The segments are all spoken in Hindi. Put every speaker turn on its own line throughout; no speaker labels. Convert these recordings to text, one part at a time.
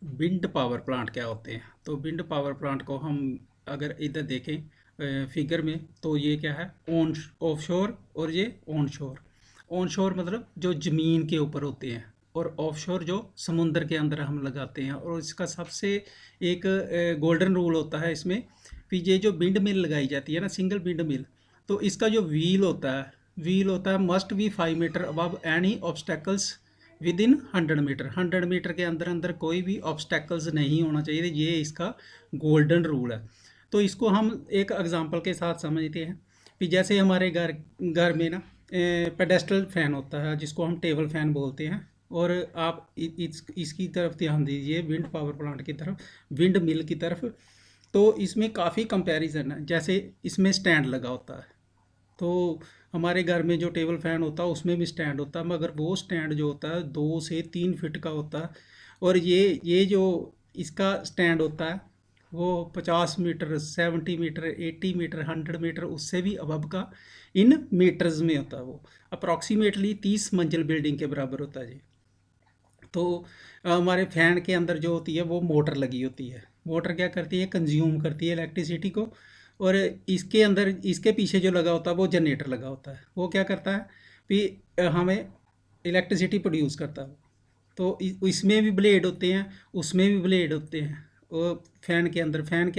विंड पावर प्लांट क्या होते हैं। तो विंड पावर प्लांट को हम अगर इधर देखें फिगर में, तो ये क्या है, ऑन ऑफशोर और ये ऑनशोर। ऑनशोर मतलब जो ज़मीन के ऊपर होते हैं, और ऑफशोर जो समुंदर के अंदर हम लगाते हैं। और इसका सबसे एक गोल्डन रूल होता है इसमें, कि ये जो विंड मिल लगाई जाती है ना, सिंगल विंड मिल, तो इसका जो व्हील होता है must be 5 metre above any obstacles within 100 metre. 100 metre के अंदर अंदर कोई भी ऑब्स्टेकल्स नहीं होना चाहिए। ये इसका गोल्डन रूल है। तो इसको हम एक एग्जांपल के साथ समझते हैं कि जैसे हमारे घर घर में ना पेडेस्टल फैन होता है, जिसको हम टेबल फैन बोलते हैं। और आप इसकी तरफ ध्यान दीजिए, विंड पावर प्लांट की तरफ, विंड मिल की तरफ। तो इसमें काफ़ी कंपैरिजन है। जैसे इसमें स्टैंड लगा होता है, तो हमारे घर में जो टेबल फैन होता है उसमें भी स्टैंड होता है, मगर वो स्टैंड जो होता है 2 से 3 फीट का होता है। और ये जो इसका स्टैंड होता है वो 50 मीटर, 70 मीटर, 80 मीटर, 100 मीटर, उससे भी अबव का इन मीटर्स में होता है। वो अप्रॉक्सीमेटली 30 मंजिल बिल्डिंग के बराबर होता है जी। तो हमारे फैन के अंदर जो होती है वो मोटर लगी होती है। मोटर क्या करती है, कंज्यूम करती है इलेक्ट्रिसिटी को। और इसके अंदर, इसके पीछे जो लगा होता है वो जनरेटर लगा होता है। वो क्या करता है कि हमें इलेक्ट्रिसिटी प्रोड्यूस करता है। तो इसमें भी ब्लेड होते हैं, उसमें भी ब्लेड होते हैं। और फैन के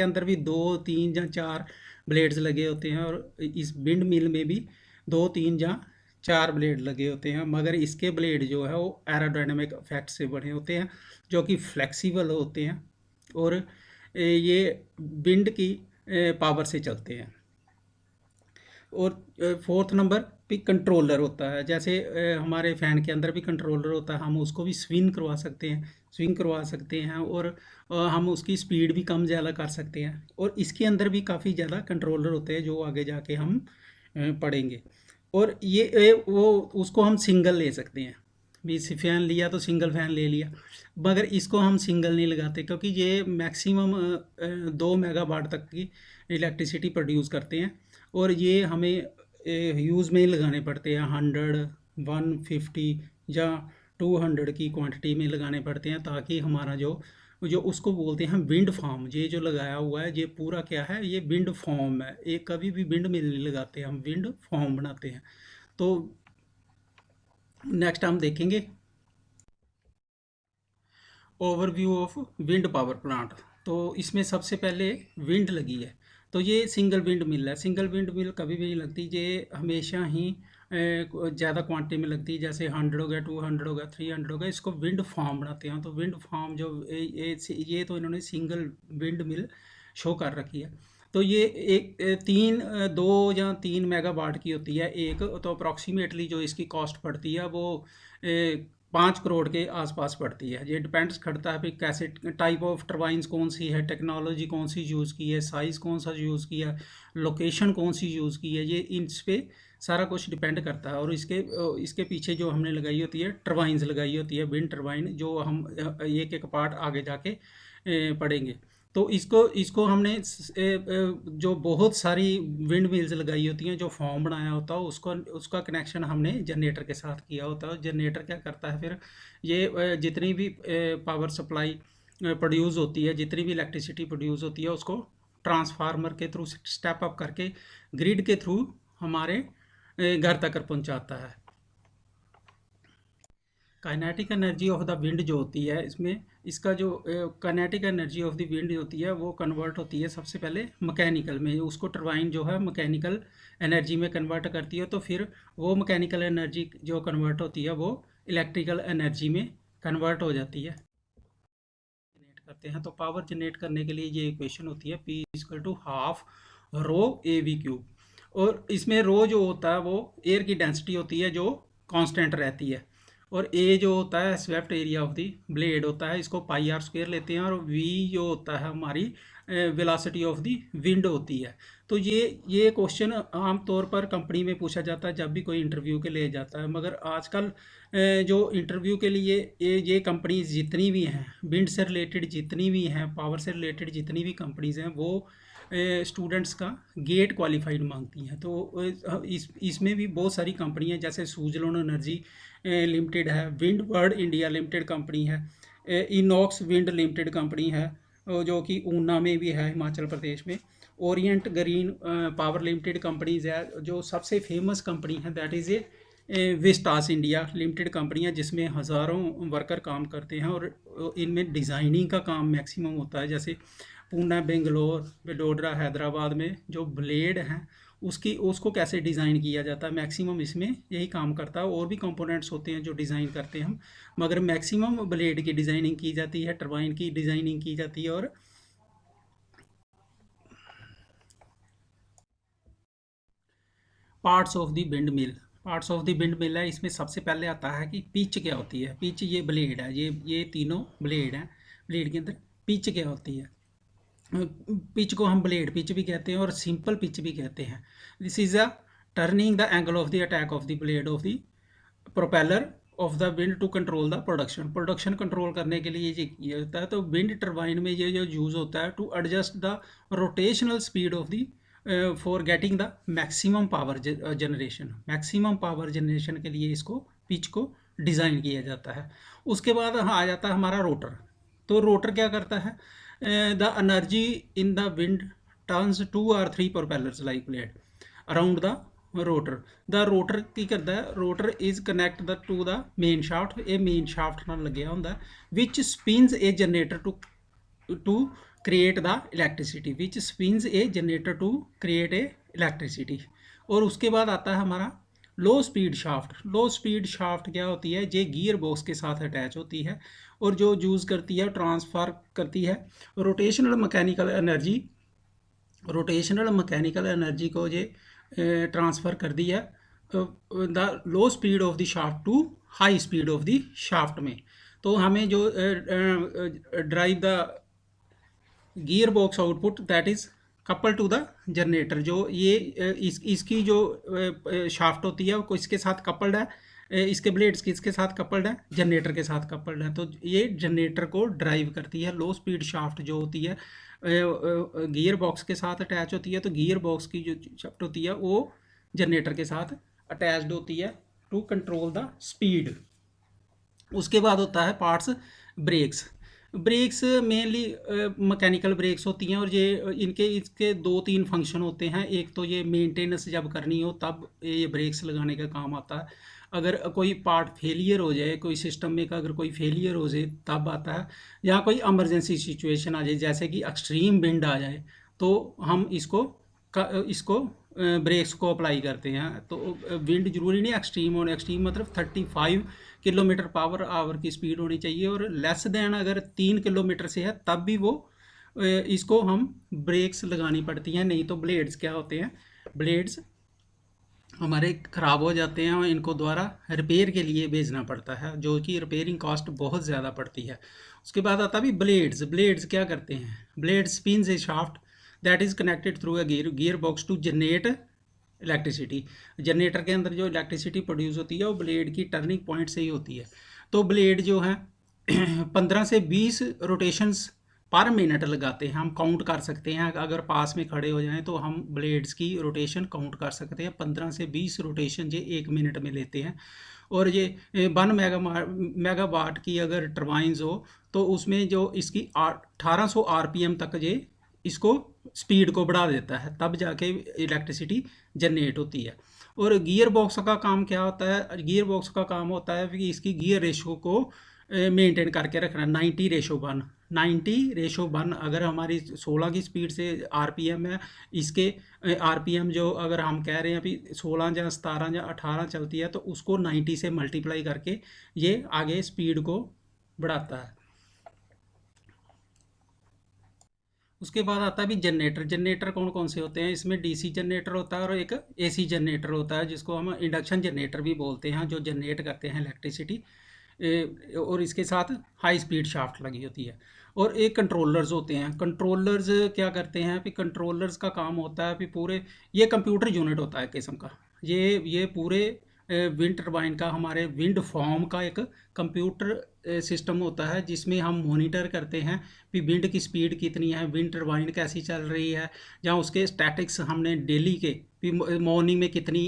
अंदर भी 2, 3 या 4 ब्लेड्स लगे होते हैं। और इस विंड मिल में भी 2, 3 या 4 ब्लेड लगे होते हैं, मगर इसके ब्लेड जो है वो एरोडायनामिक इफेक्ट से बने होते हैं, जो कि फ्लेक्सिबल होते हैं। और ये विंड की पावर से चलते हैं। और फोर्थ नंबर पे कंट्रोलर होता है। जैसे हमारे फ़ैन के अंदर भी कंट्रोलर होता है, हम उसको भी स्विंग करवा सकते हैं। और हम उसकी स्पीड भी कम ज़्यादा कर सकते हैं। और इसके अंदर भी काफ़ी ज़्यादा कंट्रोलर होते हैं, जो आगे जाके हम पढ़ेंगे। और वो उसको हम सिंगल ले सकते हैं। भी फ़ैन लिया तो सिंगल फ़ैन ले लिया, मगर इसको हम सिंगल नहीं लगाते, क्योंकि ये मैक्सिमम 2 मेगावाट तक की इलेक्ट्रिसिटी प्रोड्यूस करते हैं। और ये हमें यूज़ में ही लगाने पड़ते हैं, 100, 150 या 200 की क्वांटिटी में लगाने पड़ते हैं, ताकि हमारा जो जो उसको बोलते हैं हम विंड फार्म, ये जो लगाया हुआ है ये पूरा क्या है, ये विंड फार्म है। एक कभी भी विंड मिल नहीं लगाते, हम विंड फार्म बनाते हैं। तो नेक्स्ट हम देखेंगे overview of wind power plant. तो इसमें सबसे पहले विंड लगी है, तो ये सिंगल विंड मिल है। सिंगल विंड मिल कभी भी नहीं लगती, ये हमेशा ही ज़्यादा क्वांटिटी में लगती है। जैसे 100 हो गया, 200 हो गया, 300 हो गया, इसको विंड फार्म बनाते हैं। तो विंड फार्म जो ये तो इन्होंने सिंगल विंड मिल शो कर रखी है। तो ये एक 2 या 3 मेगावाट की होती है एक। तो अप्रॉक्सीमेटली जो इसकी कॉस्ट पड़ती है वो 5 करोड़ के आसपास पड़ती है। ये डिपेंड्स करता है कि कैसे टाइप ऑफ टर्बाइंस कौन सी है, टेक्नोलॉजी कौन सी यूज़ की है, साइज़ कौन सा यूज़ किया, लोकेशन कौन सी यूज़ की है, ये इन पे सारा कुछ डिपेंड करता है। और इसके पीछे जो हमने लगाई होती है टर्बाइंस लगाई होती है, विंड टर्बाइन, जो हम एक एक पार्ट आगे जाके पढ़ेंगे। तो इसको इसको हमने जो बहुत सारी विंड मिल्स लगाई होती हैं, जो फॉर्म बनाया होता है, उसको उसका कनेक्शन हमने जनरेटर के साथ किया होता है। जनरेटर क्या करता है फिर, ये जितनी भी पावर सप्लाई प्रोड्यूस होती है, जितनी भी इलेक्ट्रिसिटी प्रोड्यूस होती है, उसको ट्रांसफार्मर के थ्रू स्टेप अप करके ग्रिड के थ्रू हमारे घर तक पहुंचाता है। Kinetic energy of the wind जो होती है, इसमें इसका जो kinetic energy of the wind होती है वो कन्वर्ट होती है सबसे पहले मैकेनिकल में। उसको टरबाइन जो है मैकेनिकल एनर्जी में कन्वर्ट करती है। तो फिर वो मैकेनिकल एनर्जी जो कन्वर्ट होती है वो इलेक्ट्रिकल एनर्जी में कन्वर्ट हो जाती है। जनरेट करते हैं, तो पावर जनरेट करने के लिए ये इक्वेशन होती है P = ½ rho A V cube. और इसमें रो जो होता है वो एयर की डेंसिटी होती है, जो कांस्टेंट रहती है। और ए जो होता है swept area of the blade होता है, इसको πr² लेते हैं। और वी जो होता है हमारी वेलोसिटी ऑफ द विंड होती है। तो ये क्वेश्चन आमतौर पर कंपनी में पूछा जाता है जब भी कोई इंटरव्यू के लिए जाता है। मगर आजकल जो इंटरव्यू के लिए ये कंपनीज जितनी भी हैं, विंड से रिलेटेड जितनी भी हैं, पावर से रिलेटेड जितनी भी कंपनीज हैं, वो स्टूडेंट्स का गेट क्वालिफाइड मांगती हैं। तो इसमें भी बहुत सारी कंपनी हैं, जैसे सुजलोन एनर्जी लिमिटेड है, wind world India limited company है, इनॉक्स विंड लिमिटेड कंपनी है, जो कि ऊना में भी है, हिमाचल प्रदेश में। Orient green power limited companies है, जो सबसे फेमस कंपनी है, that is a Vistas India limited company है, जिसमें हज़ारों वर्कर काम करते हैं और इनमें डिज़ाइनिंग का काम मैक्सिमम होता है। जैसे पूना, बेंगलोर, वडोदरा, हैदराबाद में जो ब्लेड हैं उसको कैसे डिज़ाइन किया जाता है, मैक्सिमम इसमें यही काम करता है। और भी कंपोनेंट्स होते हैं जो डिज़ाइन करते हैं हम, मगर मैक्सिमम ब्लेड की डिज़ाइनिंग की जाती है, टरबाइन की डिज़ाइनिंग की जाती है। और parts of the wind mill, parts of the wind mill है, इसमें सबसे पहले आता है कि पिच क्या होती है। पिच, ये ब्लेड है, ये तीनों ब्लेड हैं। ब्लेड के अंदर पिच क्या होती है। पिच को हम ब्लेड पिच भी कहते हैं और सिंपल पिच भी कहते हैं। This is a turning the angle of the attack of the blade of the propeller of the wind to control the production control करने के लिए ये किया जाता है। तो विंड टरबाइन में ये जो यूज़ होता है to adjust the rotational speed of the for getting the maximum power generation. Maximum power generation के लिए इसको पिच को डिज़ाइन किया जाता है। उसके बाद आ जाता है हमारा रोटर। तो रोटर क्या करता है, the energy in the wind turns 2 or 3 propellers like blade around the rotor. The rotor की करता है, rotor is connect the to the main shaft, ये मेन शाफ्ट नाल लग्या होंदा which spins a generator to create the electricity, which spins a generator to create a electricity. और उसके बाद आता है हमारा low speed shaft. Low speed shaft क्या होती है, ये गियर बॉक्स के साथ अटैच होती है और जो यूज़ करती है, ट्रांसफर करती है rotational mechanical energy. Rotational mechanical energy को ये ट्रांसफ़र कर दी है the low speed of the shaft to high speed of the shaft में। तो हमें जो drive the gear box output that is couple to the generator, जो ये इसकी जो शाफ्ट होती है वो इसके साथ कपल्ड है, इसके ब्लेड्स किसके साथ कपल्ड है, जनरेटर के साथ कपल्ड है। तो ये जनरेटर को ड्राइव करती है। लो स्पीड शाफ्ट जो होती है गियर बॉक्स के साथ अटैच होती है, तो गियर बॉक्स की जो शाफ्ट होती है वो जनरेटर के साथ अटैच्ड होती है टू कंट्रोल द स्पीड। उसके बाद होता है parts brakes. Brakes mainly mechanical brakes होती हैं और ये इसके 2-3 फंक्शन होते हैं। एक तो ये मेंटेनेंस जब करनी हो तब ये ब्रेक्स लगाने का काम आता है। अगर कोई पार्ट फेलियर हो जाए, कोई सिस्टम में का अगर कोई फेलियर हो जाए तब आता है, या कोई इमरजेंसी सिचुएशन आ जाए, जैसे कि एक्सट्रीम विंड आ जाए, तो हम इसको ब्रेक्स को अप्लाई करते हैं। तो विंड जरूरी नहीं एक्सट्रीम होने, एक्सट्रीम मतलब 35 किलोमीटर पर आवर की स्पीड होनी चाहिए, और लेस देन अगर 3 किलोमीटर से है तब भी वो इसको हम ब्रेक्स लगानी पड़ती हैं। नहीं तो ब्लेड्स क्या होते हैं, ब्लेड्स हमारे ख़राब हो जाते हैं और इनको द्वारा रिपेयर के लिए भेजना पड़ता है, जो कि रिपेयरिंग कॉस्ट बहुत ज़्यादा पड़ती है। उसके बाद आता भी ब्लेड्स। ब्लेड्स क्या करते हैं, blades spins a shaft that is connected through a gear box to generate electricity. Generator के अंदर जो इलेक्ट्रिसिटी प्रोड्यूस होती है वो ब्लेड की टर्निंग पॉइंट से ही होती है। तो ब्लेड जो है 15 से 20 रोटेशंस पर मिनट लगाते हैं, हम काउंट कर सकते हैं। अगर पास में खड़े हो जाएं तो हम ब्लेड्स की रोटेशन काउंट कर सकते हैं। 15 से 20 रोटेशन ये 1 मिनट में लेते हैं। और ये 1 मेगावाट की अगर टर्बाइन्स हो तो उसमें जो इसकी 1800 RPM तक ये इसको स्पीड को बढ़ा देता है, तब जाके इलेक्ट्रिसिटी जनरेट होती है। और गियर बॉक्स का काम क्या होता है, गियर बॉक्स का काम होता है कि इसकी गियर रेशो को मेंटेन करके रखना। 90:1, 90:1। अगर हमारी 16 की स्पीड से RPM है, इसके RPM जो अगर हम कह रहे हैं अभी 16 या 17 या 18 चलती है, तो उसको 90 से मल्टीप्लाई करके ये आगे स्पीड को बढ़ाता है। उसके बाद आता है भी जनरेटर। जनरेटर कौन कौन से होते हैं, इसमें DC जनरेटर होता है और एक AC जनरेटर होता है, जिसको हम इंडक्शन जनरेटर भी बोलते हैं, जो जनरेट करते हैं इलेक्ट्रिसिटी। और इसके साथ हाई स्पीड शाफ्ट लगी होती है। और एक कंट्रोलर्स होते हैं। कंट्रोलर्स क्या करते हैं, फिर कंट्रोलर्स का काम होता है फिर पूरे, ये कंप्यूटर यूनिट होता है किस्म का। ये पूरे विंड टरबाइन का, हमारे विंड फार्म का एक कंप्यूटर सिस्टम होता है, जिसमें हम मॉनिटर करते हैं कि विंड की स्पीड कितनी है, विंड टरबाइन कैसी चल रही है, या उसके स्टैटिक्स हमने डेली के मॉर्निंग में कितनी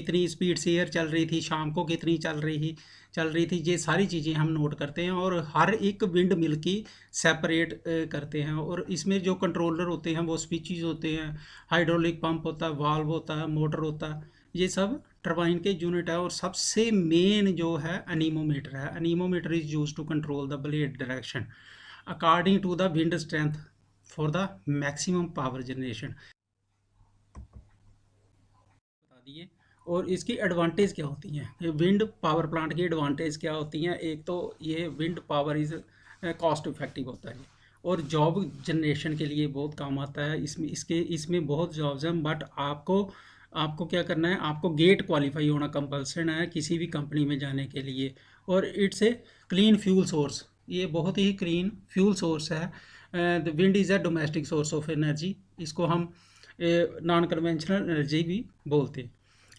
कितनी स्पीड से एयर चल रही थी, शाम को कितनी चल रही थी, ये सारी चीज़ें हम नोट करते हैं और हर एक विंड मिल की सेपरेट करते हैं। और इसमें जो कंट्रोलर होते हैं वो स्विचेस होते हैं, हाइड्रोलिक पंप होता है, वाल्व होता है, मोटर होता है, ये सब टरबाइन के यूनिट है। और सबसे मेन जो है अनीमोमीटर है। Anemometer is use to control the blade direction according to the wind strength for the maximum power generation. बता दिए। और इसकी एडवांटेज क्या होती हैं, विंड पावर प्लांट की एडवांटेज क्या होती हैं। एक तो ये wind power is cost effective होता है और जॉब जनरेशन के लिए बहुत काम आता है। इसमें बहुत जॉब्स हैं, बट आपको आपको क्या करना है, आपको गेट क्वालिफाई होना कंपल्सन है किसी भी कंपनी में जाने के लिए। और it's a clean fuel source, ये बहुत ही क्लीन फ्यूल सोर्स है। The wind is a domestic source of energy, इसको हम नॉन कन्वेंशनल एनर्जी भी बोलते हैं।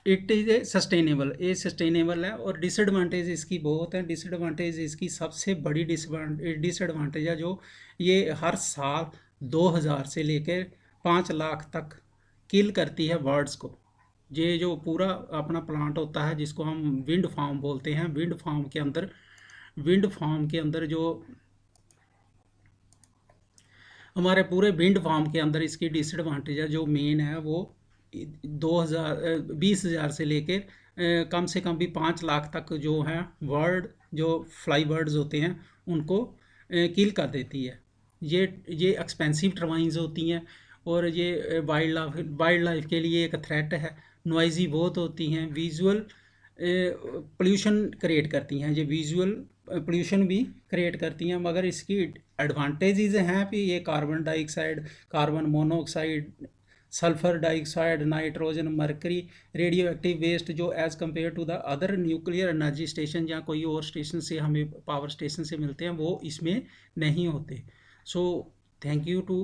इट इज़ ए सस्टेनेबल, ये सस्टेनेबल है। और डिसएडवांटेज इसकी बहुत है। डिसएडवांटेज इसकी सबसे बड़ी डिसएडवांटेज है जो ये हर साल 2000 से लेकर 5 लाख तक किल करती है बर्ड्स को। ये जो पूरा अपना प्लांट होता है जिसको हम विंड फार्म बोलते हैं, विंड फार्म के अंदर जो हमारे पूरे विंड फार्म के अंदर इसकी डिसएडवांटेज है जो मेन है, वो 20,000 से लेकर कम से कम भी 5 लाख तक जो है बर्ड, जो फ्लाई बर्ड्स होते हैं उनको किल कर देती है। ये एक्सपेंसिव टर्बाइंस होती हैं और ये वाइल्ड लाइफ के लिए एक थ्रेट है। नॉइजी बहुत होती हैं, विजुअल पोल्यूशन क्रिएट करती हैं, ये विजुअल पोल्यूशन भी क्रिएट करती हैं। मगर इसकी एडवांटेजेस हैं कि ये carbon dioxide, carbon monoxide, sulphur dioxide, nitrogen, mercury, radioactive waste जो as compare to the other nuclear energy station या कोई और स्टेशन से हमें पावर स्टेशन से मिलते हैं वो इसमें नहीं होते। So thank you to